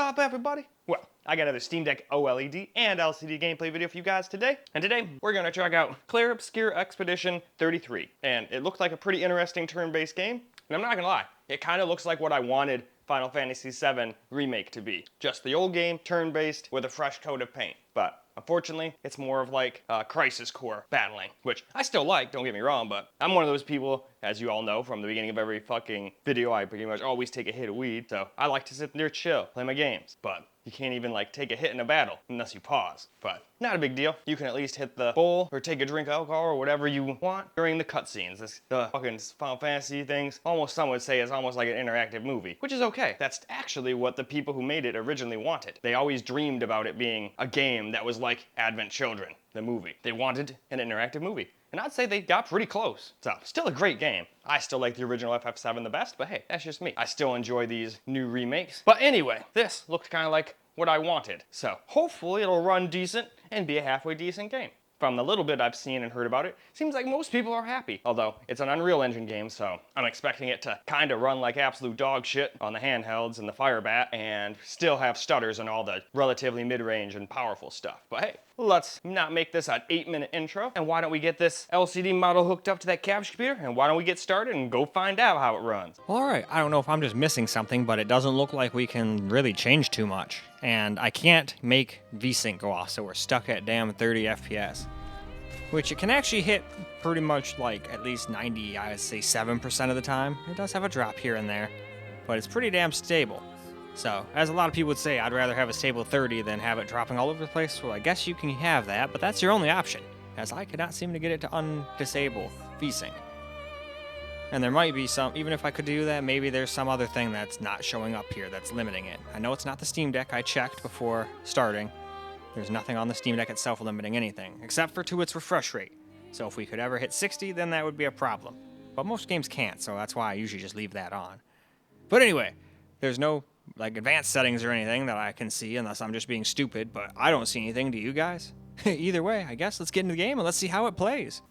up, everybody? Well, I got another Steam Deck OLED and LCD gameplay video for you guys today. And today, we're gonna check out Clair Obscur Expedition 33. And it looks like a pretty interesting turn-based game. And I'm not gonna lie, it kind of looks like what I wanted Final Fantasy VII Remake to be. Just the old game, turn-based, with a fresh coat of paint. But unfortunately, it's more of like Crisis Core battling, which I still like, don't get me wrong, but I'm one of those people, as you all know from the beginning of every fucking video, I pretty much always take a hit of weed, so I like to sit there chill, play my games. But you can't even like take a hit in a battle unless you pause. But not a big deal. You can at least hit the bowl or take a drink of alcohol or whatever you want during the cutscenes. The fucking Final Fantasy things, almost some would say is almost like an interactive movie, which is okay. That's actually what the people who made it originally wanted. They always dreamed about it being a game that was like Advent Children, the movie. They wanted an interactive movie. And I'd say they got pretty close. So, still a great game. I still like the original FF7 the best, but hey, that's just me. I still enjoy these new remakes. But anyway, this looked kind of like what I wanted. So, hopefully it'll run decent and be a halfway decent game. From the little bit I've seen and heard about it, seems like most people are happy. Although, it's an Unreal Engine game, so I'm expecting it to kind of run like absolute dog shit on the handhelds and the Firebat, and still have stutters and all the relatively mid-range and powerful stuff. But hey, let's not make this an 8-minute intro, and why don't we get this LCD model hooked up to that capture computer, and why don't we get started and go find out how it runs. Alright, I don't know if I'm just missing something, but it doesn't look like we can really change too much. And I can't make VSync go off, so we're stuck at damn 30 FPS. Which it can actually hit pretty much like at least 90, I would say 7% of the time. It does have a drop here and there, but it's pretty damn stable. So, as a lot of people would say, I'd rather have a stable 30 than have it dropping all over the place. Well, I guess you can have that, but that's your only option, as I cannot seem to get it to undisable VSync. And there might be some, even if I could do that, maybe there's some other thing that's not showing up here that's limiting it. I know it's not the Steam Deck. I checked before starting. There's nothing on the Steam Deck itself limiting anything, except for to its refresh rate. So if we could ever hit 60, then that would be a problem. But most games can't, so that's why I usually just leave that on. But anyway, there's no like advanced settings or anything that I can see, unless I'm just being stupid, but I don't see anything. Do you guys? Either way, I guess let's get into the game and let's see how it plays.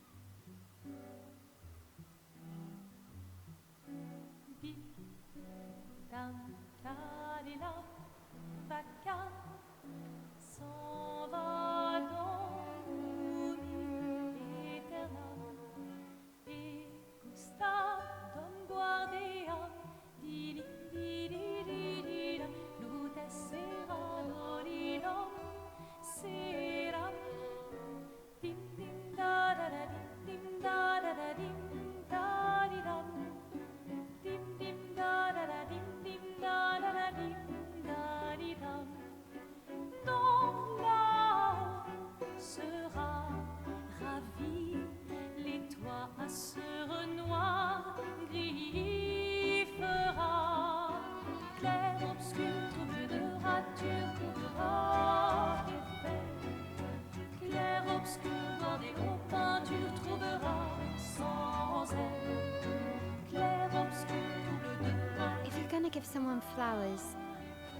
Give someone flowers,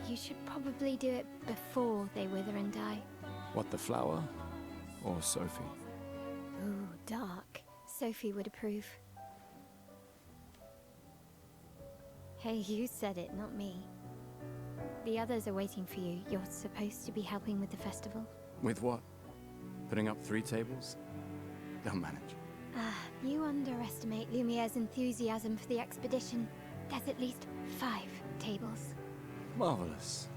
you should probably do it before they wither and die. What, the flower? Or Sophie? Ooh, dark. Sophie would approve. Hey, you said it, not me. The others are waiting for you. You're supposed to be helping with the festival. With what? Putting up 3 tables? They'll manage. You underestimate Lumiere's enthusiasm for the expedition. There's at least 5 tables. Marvelous.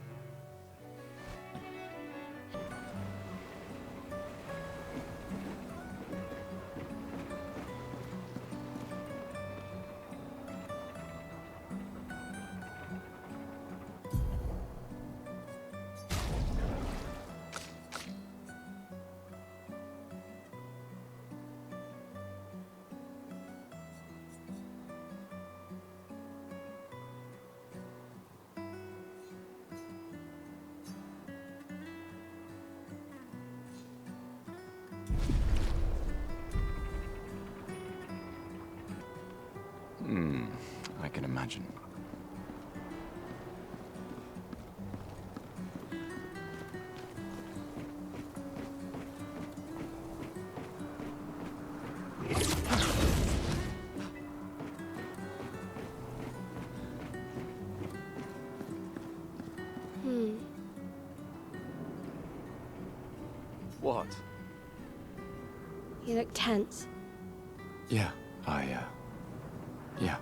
I can imagine. What? You look tense. Yeah, yeah.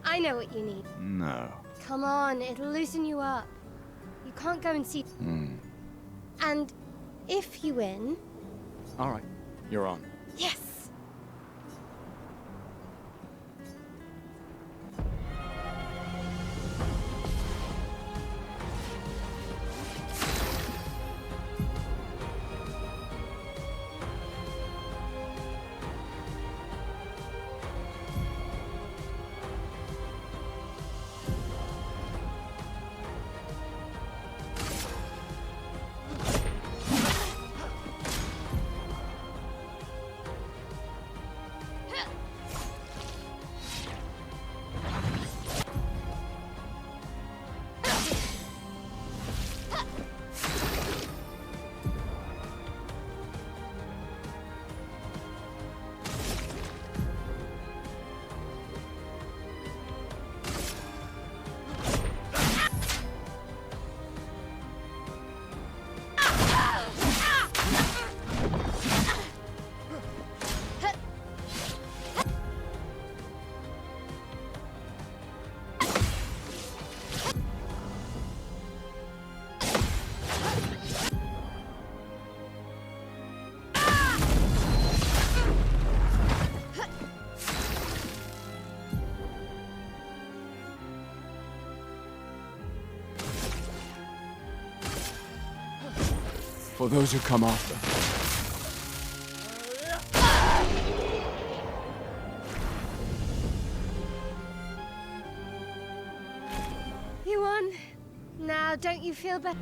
I know what you need. No. Come on, it'll loosen you up. You can't go and see... And if you win... All right, you're on. Yes! For those who come after. You won. Now, don't you feel better?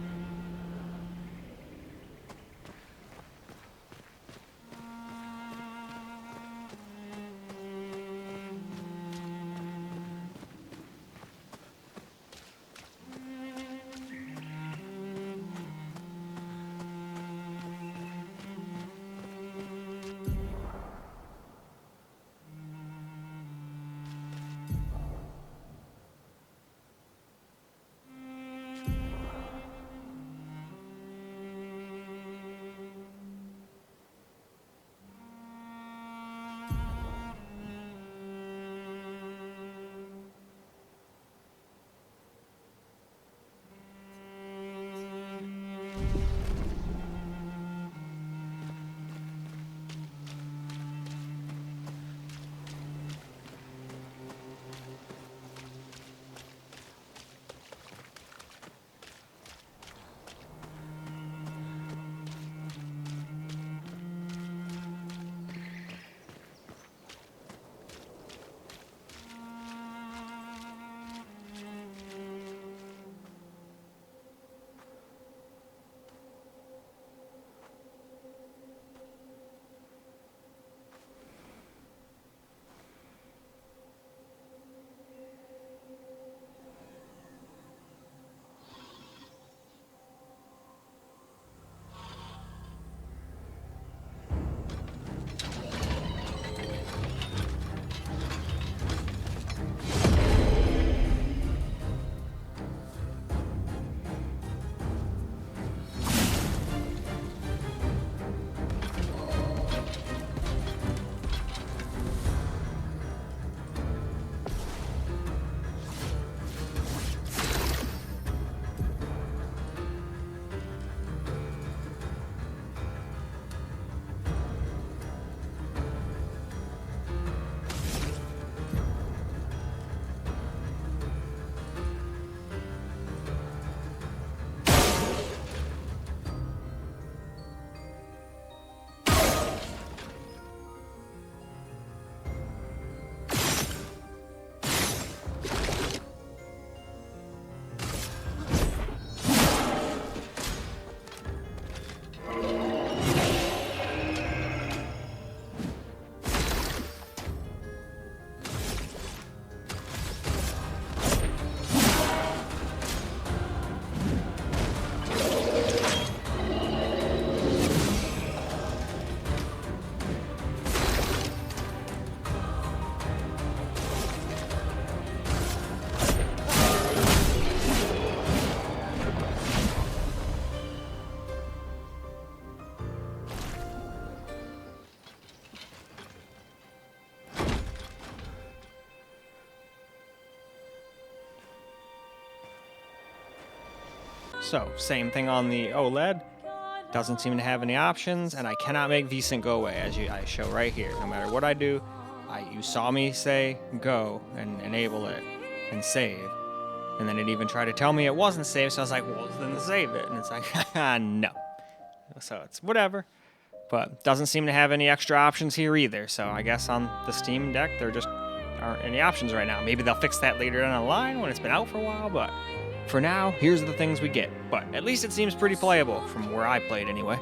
So, same thing on the OLED. Doesn't seem to have any options, and I cannot make VSync go away, as I show right here. No matter what I do, you saw me say go and enable it and save. And then it even tried to tell me it wasn't saved, so I was like, well, then save it. And it's like, no. So it's whatever. But doesn't seem to have any extra options here either. So I guess on the Steam Deck, there just aren't any options right now. Maybe they'll fix that later down the line when it's been out for a while, but for now, here's the things we get. But at least it seems pretty playable from where I played anyway.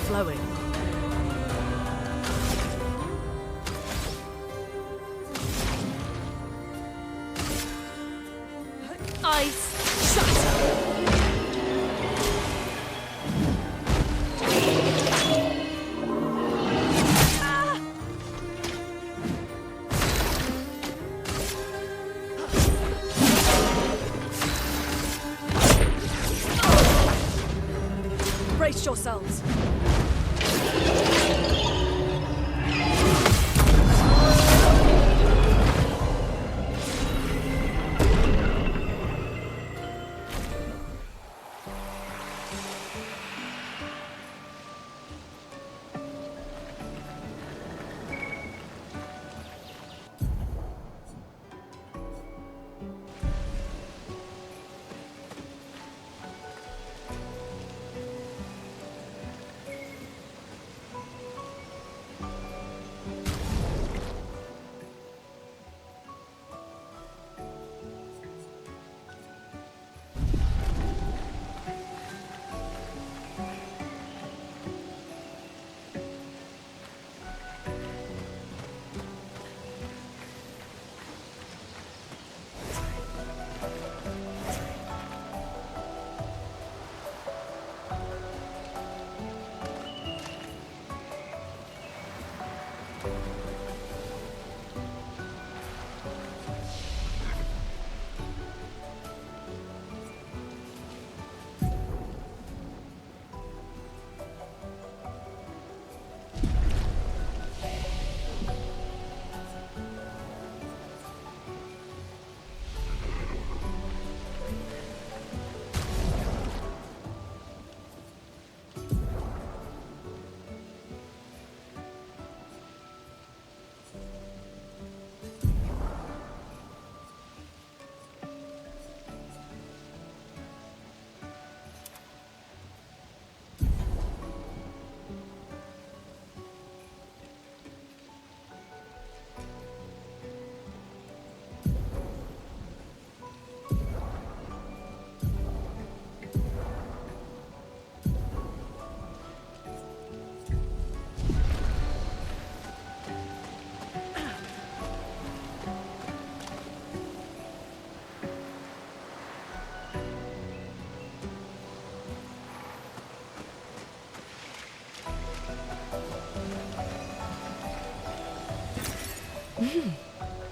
Flowing. Ice shatter. Brace yourselves.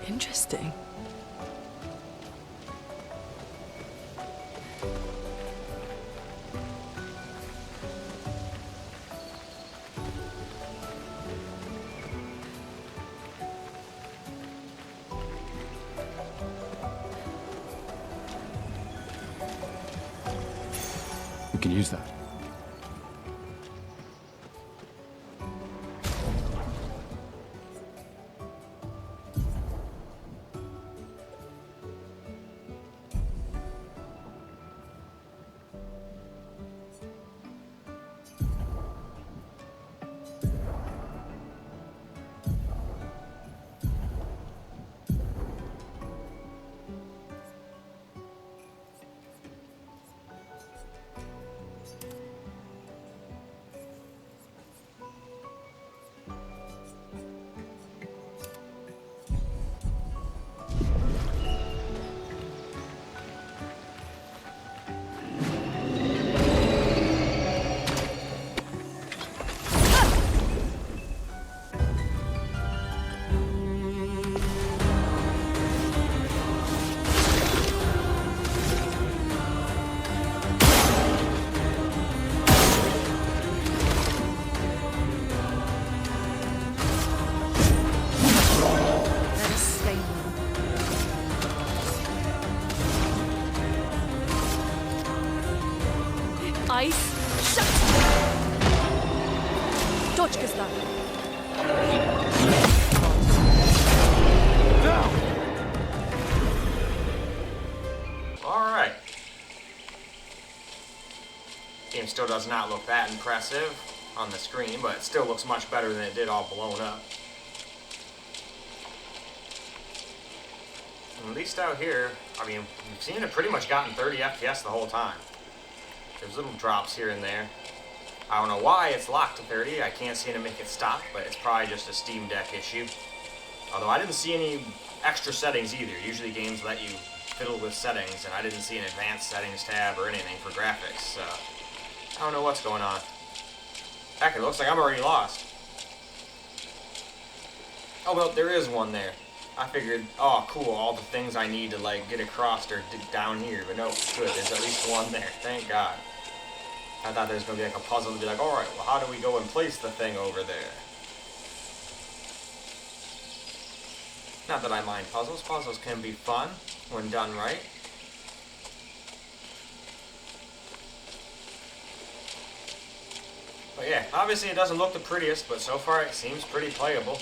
Interesting. We can use that. Let us slay them. Ice, shut! Точка ставлю. Alright. Game still does not look that impressive on the screen, but it still looks much better than it did all blown up. At least out here, I mean, we've seen it pretty much gotten 30 FPS the whole time. There's little drops here and there. I don't know why it's locked to 30. I can't seem to make it stop, but it's probably just a Steam Deck issue. Although I didn't see any extra settings either. Usually games let you fiddle with settings, and I didn't see an advanced settings tab or anything for graphics, so I don't know what's going on. Heck, it looks like I'm already lost. Oh well, there is one there. I figured, oh cool, all the things I need to like get across are down here, but no, good, there's at least one there, thank God. I thought there was going to be like a puzzle to be like, alright, well how do we go and place the thing over there? Not that I mind puzzles. Puzzles can be fun when done right. But yeah, obviously it doesn't look the prettiest, but so far it seems pretty playable.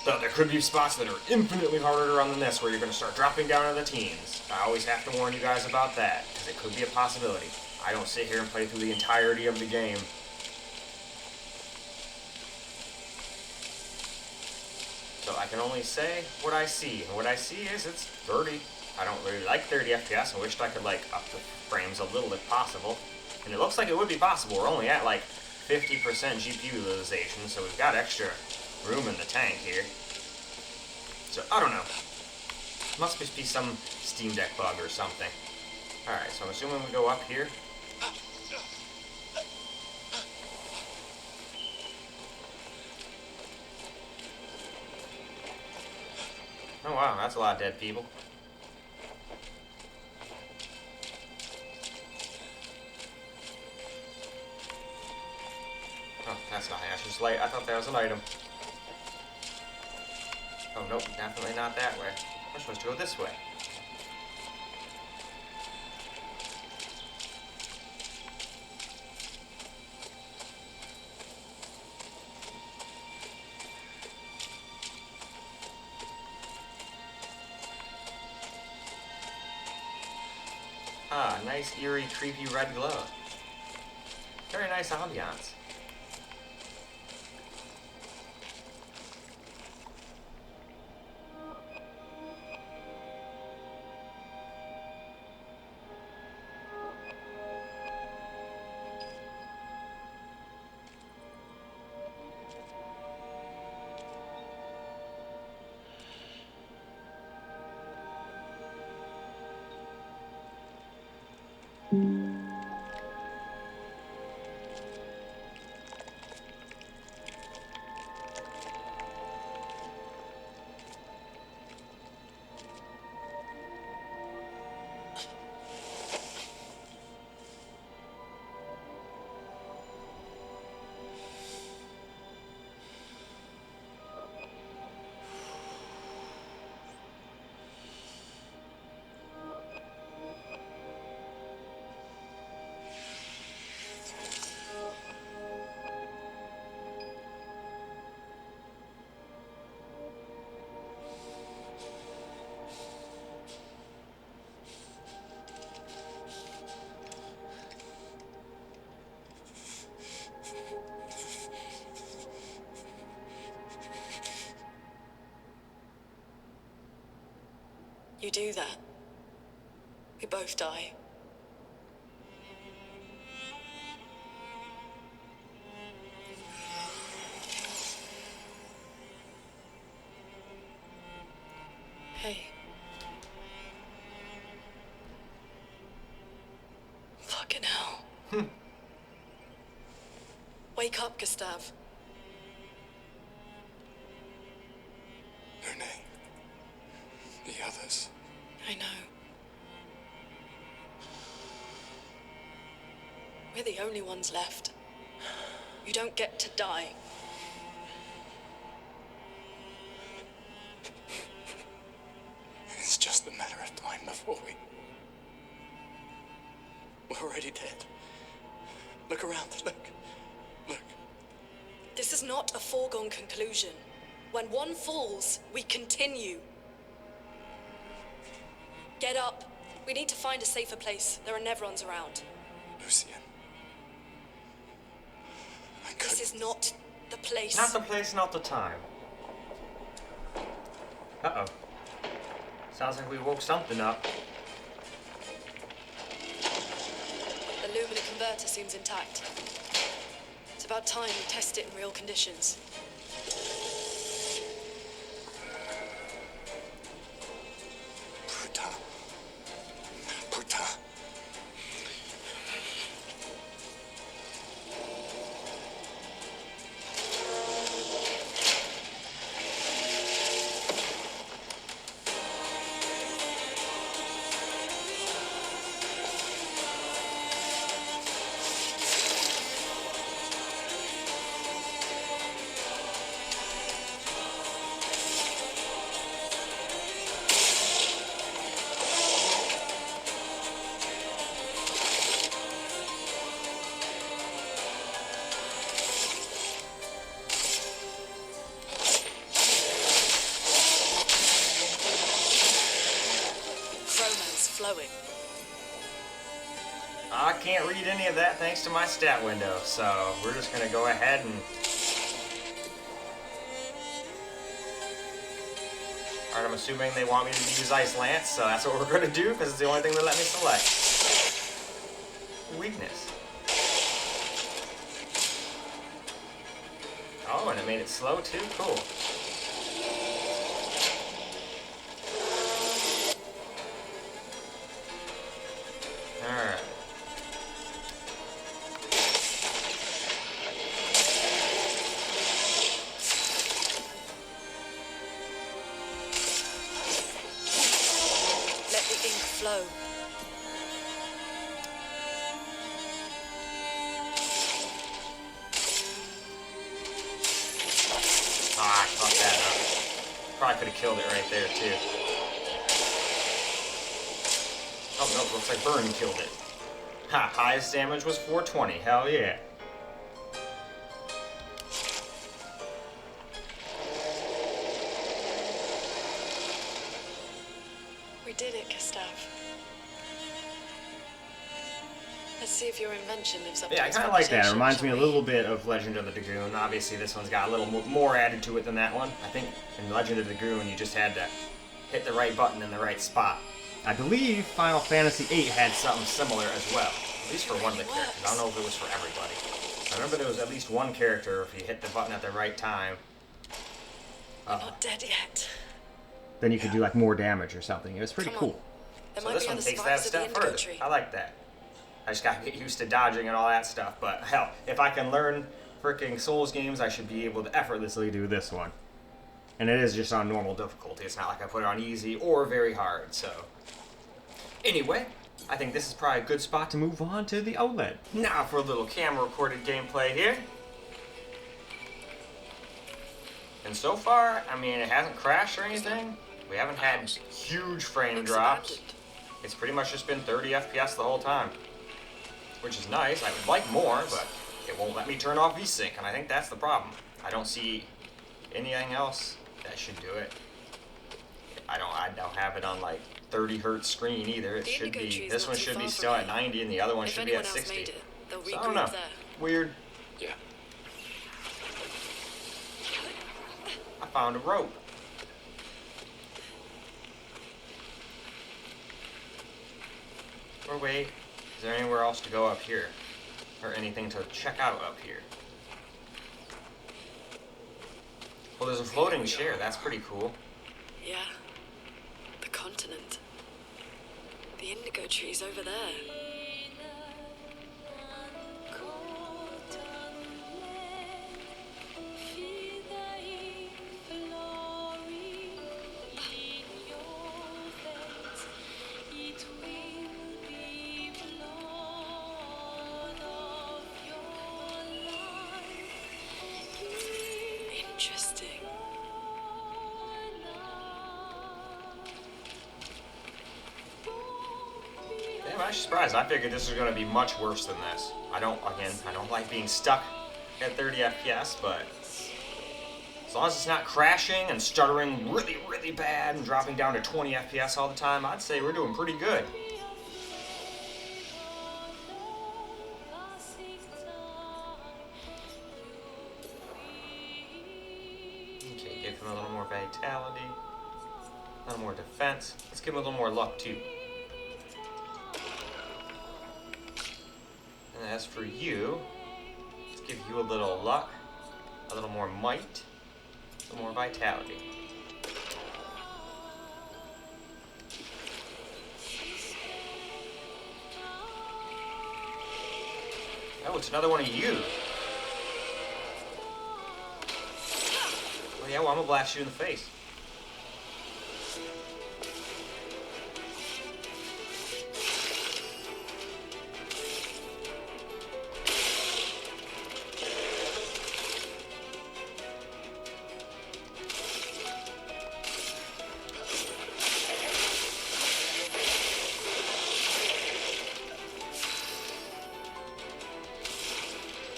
Though there could be spots that are infinitely harder to run than this, where you're going to start dropping down to the teens. I always have to warn you guys about that, because it could be a possibility. I don't sit here and play through the entirety of the game. So I can only say what I see, and what I see is it's 30. I don't really like 30 FPS, and wished I could like up the frames a little if possible. And it looks like it would be possible. We're only at like 50% GPU utilization, so we've got extra room in the tank here. So I don't know. Must just be some Steam Deck bug or something. Alright, so I'm assuming we go up here. Oh wow, that's a lot of dead people. Oh, that's not Asher's Light. I thought that was an item. Oh nope, definitely not that way. We're supposed to go this way. Ah, nice, eerie, creepy red glow. Very nice ambiance. do that, we both die. Hey. Fucking hell. Wake up, Gustav. Renee. The others. I know. We're the only ones left. You don't get to die. It's just a matter of time before we're already dead. Look around, look. This is not a foregone conclusion. When one falls, we continue. Get up. We need to find a safer place. There are Nevrons around. Lucian. I couldn't. This is not the place. Not the place, not the time. Uh-oh. Sounds like we woke something up. The Lumina converter seems intact. It's about time we test it in real conditions. Puta. Flowing. I can't read any of that thanks to my stat window, so we're just gonna go ahead and... Alright, I'm assuming they want me to use Ice Lance, so that's what we're gonna do, because it's the only thing they let me select. Weakness. Oh, and it made it slow too? Cool. Alright. Let the ink flow. Ah, I fucked that up. Probably could have killed it right there, too. Oh, no, looks like Burn killed it. Ha, highest damage was 420. Hell yeah. We did it, Gustav. Let's see if your invention lives up to Yeah, I its kind of like that. It reputation, reminds me a shall we? little bit of Legend of the Dragoon. Obviously, this one's got a little more added to it than that one. I think in Legend of the Dragoon, you just had to hit the right button in the right spot. I believe Final Fantasy VIII had something similar as well. At least for one of the characters. I don't know if it was for everybody. I remember there was at least one character, if you hit the button at the right time, We're not dead yet. then you could do like more damage or something. It was pretty Come on. cool. There So might this be one other takes that a survivors of the step Indigo further. Tree. I like that. I just gotta get used to dodging and all that stuff. But hell, if I can learn freaking Souls games, I should be able to effortlessly do this one. And it is just on normal difficulty. It's not like I put it on easy or very hard. So anyway, I think this is probably a good spot to move on to the OLED. Now for a little camera recorded gameplay here. And so far, I mean, it hasn't crashed or anything. We haven't had huge frame Looks drops. abandoned. It's pretty much just been 30 FPS the whole time, which is nice. I would like more, but it won't let me turn off VSync, and I think that's the problem. I don't see anything else that should do it. I don't have it on like 30 hertz screen either. It The should Indigo be, Tree's this not one too should be far still from at here. 90 and the other one If should be at anyone else 60. made it, they'll So I don't know. regroup there. Weird. Yeah. I found a rope. Or wait, is there anywhere else to go up here? Or anything to check out up here? Well, there's a floating chair. That's pretty cool. Yeah. The continent. The indigo trees over there. Interesting. Damn, I'm surprised. I figured this was going to be much worse than this. I don't like being stuck at 30 FPS, but as long as it's not crashing and stuttering really, really bad and dropping down to 20 FPS all the time, I'd say we're doing pretty good. Okay, give him a little more vitality, a little more defense. Let's give him a little more luck, too. And as for you, let's give you a little luck, a little more might, a little more vitality. Oh, it's another one of you. Oh yeah, well, I'm gonna blast you in the face.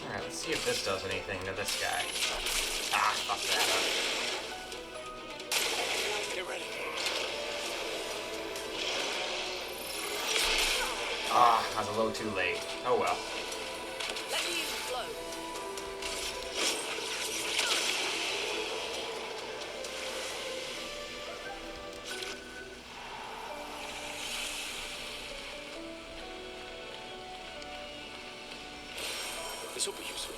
Alright, let's see if this does anything to this guy. Ah, fuck that up. Get ready. Ah, I was a little too late. Oh well. Let me use the flow. This will be useful.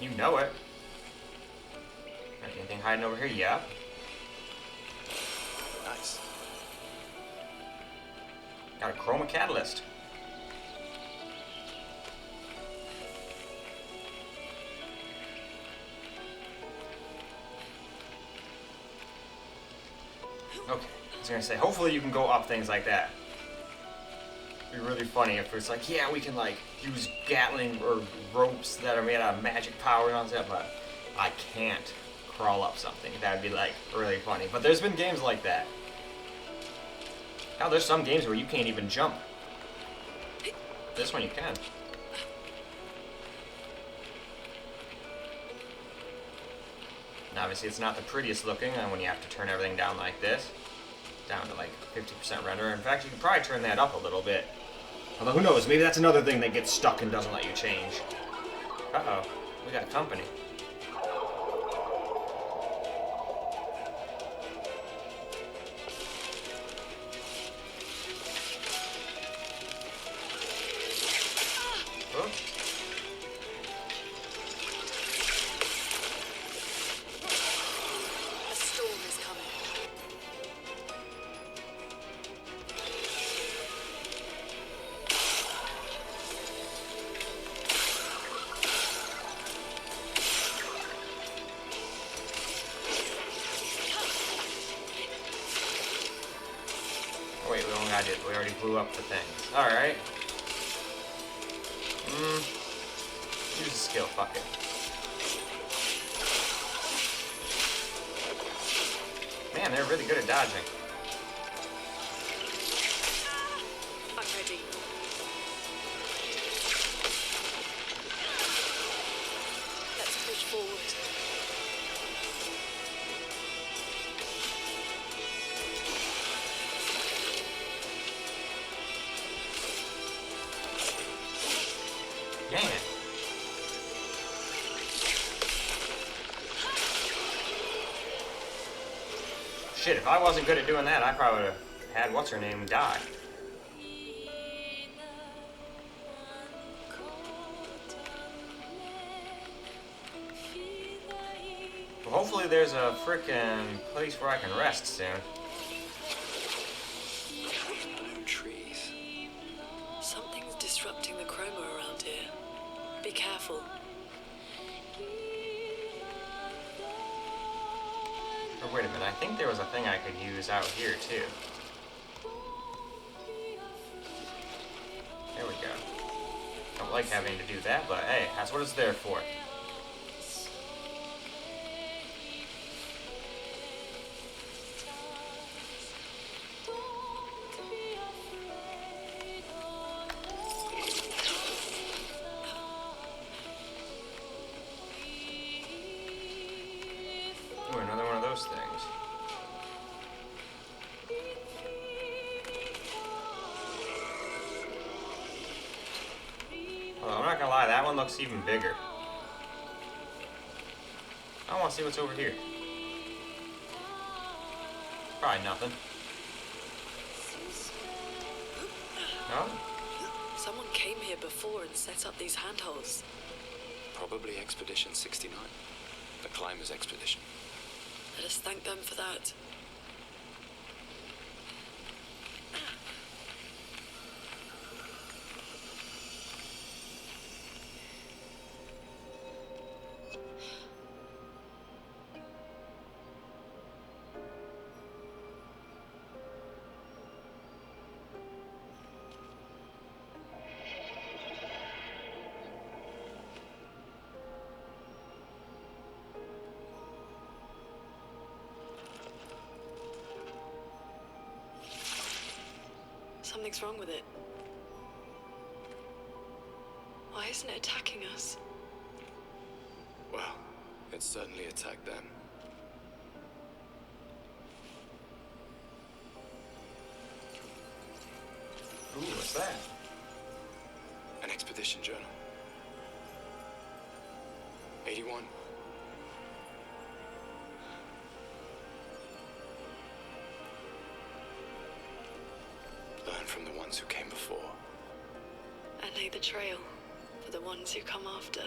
You know it. Anything hiding over here? Yeah. Nice. Got a chroma catalyst. Okay, I was gonna say, hopefully you can go up things like that. It'd be really funny if it's like, yeah, we can like use Gatling or ropes that are made out of magic power and all that, but I can't crawl up something. That'd be like really funny. But there's been games like that. Now there's some games where you can't even jump. This one you can. And obviously it's not the prettiest looking when you have to turn everything down like this. Down to like 50% render. In fact, you could probably turn that up a little bit. Although who knows, maybe that's another thing that gets stuck and doesn't let you change. Uh-oh, we got company. Oh. A storm is coming. Wait, we only got it. We already blew up the things. Alright. Use the skill, fuck it. Man, they're really good at dodging. I'm ready. Let's push forward. Dang it. Shit, if I wasn't good at doing that, I probably would have had what's-her-name die. Hopefully there's a frickin' place where I can rest soon. Blue trees. Something's disrupting the chroma around here. Be careful. Or wait a minute, I think there was a thing I could use out here too. There we go. Don't like having to do that, but hey, that's what it's there for. Ooh, another one of those things. Well, I'm not gonna lie, that one looks even bigger. I want to see what's over here. Probably nothing. No? Someone came here before and set up these handholds. Probably Expedition 69. The Climbers Expedition. Let us thank them for that. Something's wrong with it. Why isn't it attacking us? Well, it certainly attacked them. Ooh, what's that? An expedition journal. 81. Learn from the ones who came before. And lay the trail for the ones who come after.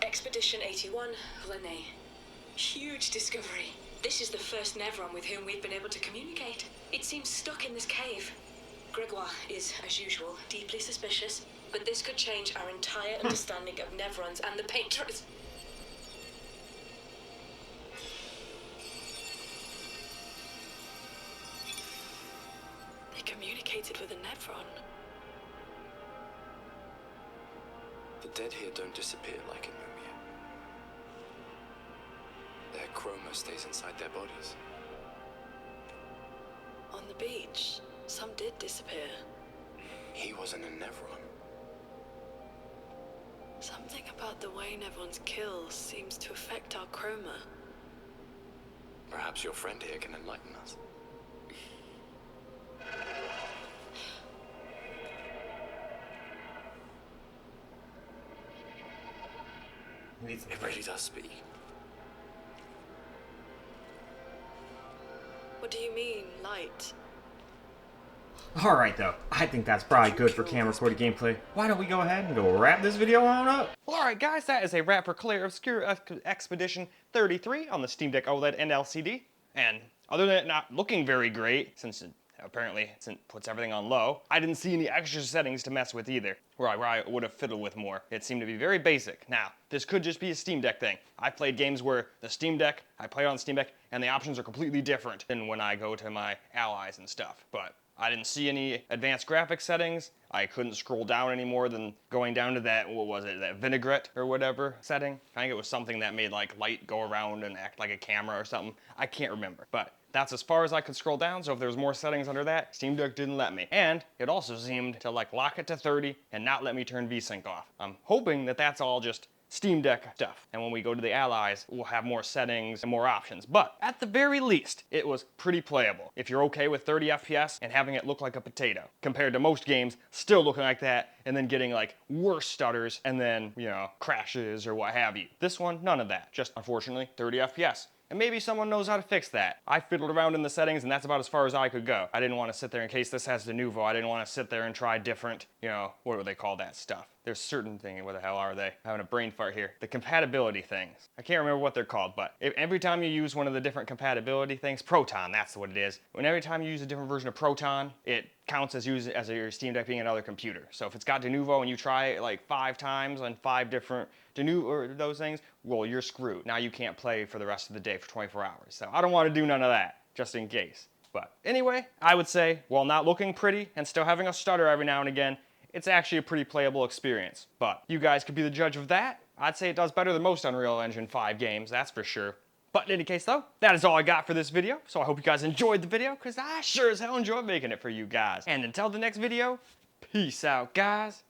Expedition 81, Renee. Huge discovery. This is the first Nevron with whom we've been able to communicate. It seems stuck in this cave. Gregoire is, as usual, deeply suspicious, but this could change our entire understanding of Nevrons and the Painters. They communicated with a Nevron. The dead here don't disappear like in Mumia. Their chroma stays inside their bodies. On the beach, some did disappear. He wasn't a Nevron. Something about the way Nevrons kill seems to affect our chroma. Perhaps your friend here can enlighten us. It really does speak. What do you mean, light? Alright though, I think that's probably good for camera recorded gameplay. Why don't we go ahead and go wrap this video on up? Well, alright guys, that is a wrap for Clair Obscur Expedition 33 on the Steam Deck OLED and LCD. And other than it not looking very great, since it apparently puts everything on low, I didn't see any extra settings to mess with either, where I would have fiddled with more. It seemed to be very basic. Now, this could just be a Steam Deck thing. I've played games where the Steam Deck, I play it on Steam Deck, and the options are completely different than when I go to my allies and stuff. But I didn't see any advanced graphics settings. I couldn't scroll down any more than going down to that, what was it, that vinaigrette or whatever setting. I think it was something that made like light go around and act like a camera or something. I can't remember, but that's as far as I could scroll down, so if there was more settings under that, Steam Deck didn't let me. And it also seemed to like lock it to 30 and not let me turn VSync off. I'm hoping that that's all just Steam Deck stuff. And when we go to the allies, we'll have more settings and more options. But at the very least, it was pretty playable. If you're okay with 30 FPS and having it look like a potato, compared to most games still looking like that and then getting like worse stutters and then, you know, crashes or what have you. This one, none of that. Just unfortunately 30 FPS. and maybe someone knows how to fix that. I fiddled around in the settings, and that's about as far as I could go. I didn't want to sit there, in case this has the Nouveau, I didn't want to sit there and try different, you know, what do they call that stuff? There's certain things, what the hell are they? I'm having a brain fart here. The compatibility things. I can't remember what they're called, but every time you use one of the different compatibility things, Proton, that's what it is. When every time you use a different version of Proton, it counts as your Steam Deck being another computer. So if it's got Denuvo and you try it like 5 times on 5 different Denuvo or those things, well, you're screwed. Now you can't play for the rest of the day for 24 hours. So I don't want to do none of that, just in case. But anyway, I would say, while not looking pretty and still having a stutter every now and again, it's actually a pretty playable experience. But you guys could be the judge of that. I'd say it does better than most Unreal Engine 5 games, that's for sure. But in any case though, that is all I got for this video. So I hope you guys enjoyed the video, because I sure as hell enjoyed making it for you guys. And until the next video, peace out, guys.